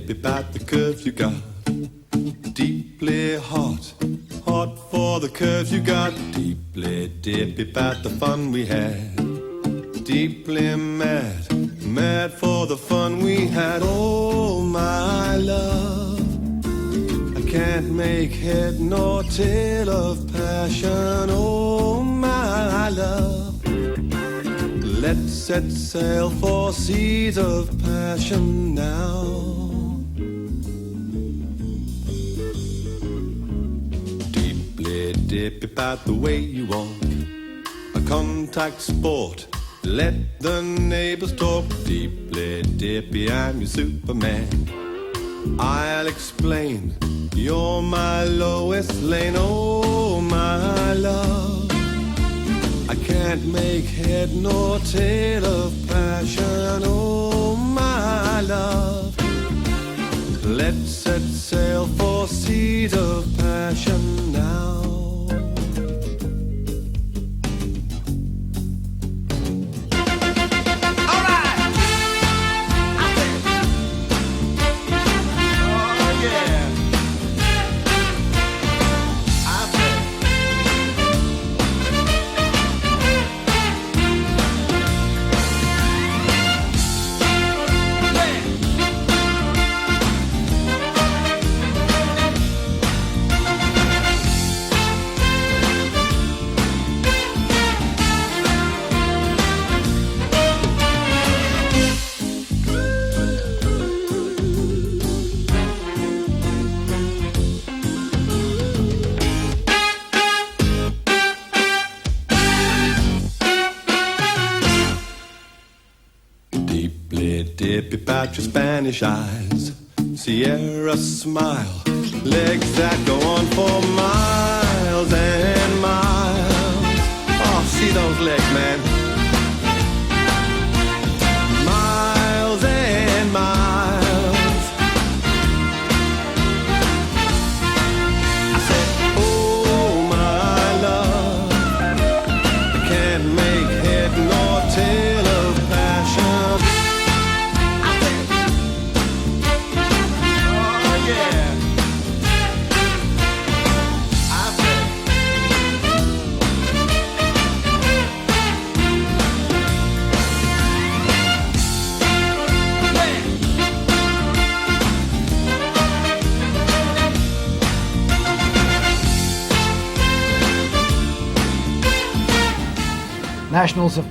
dip about the curves you got. Deeply hot, hot for the curves you got. Deeply dippy about the fun we had. Deeply mad, mad for the fun we had. Oh my love, I can't make head nor tail of passion. Oh my love, let's set sail for seas of passion now. Deeply dip about the way you walk, a contact sport. Let the neighbors talk. Deeply dippy, I'm your Superman. I'll explain, you're my Lois Lane. Oh my love, I can't make head nor tail of passion. Oh my love, let's set sail for seas of passion now. Dip about your Spanish eyes, Sierra smile, legs that go on for miles and miles. Oh, see those legs, man. Miles and miles. I said, oh my love, I can't make head nor tail of passion. Nationals of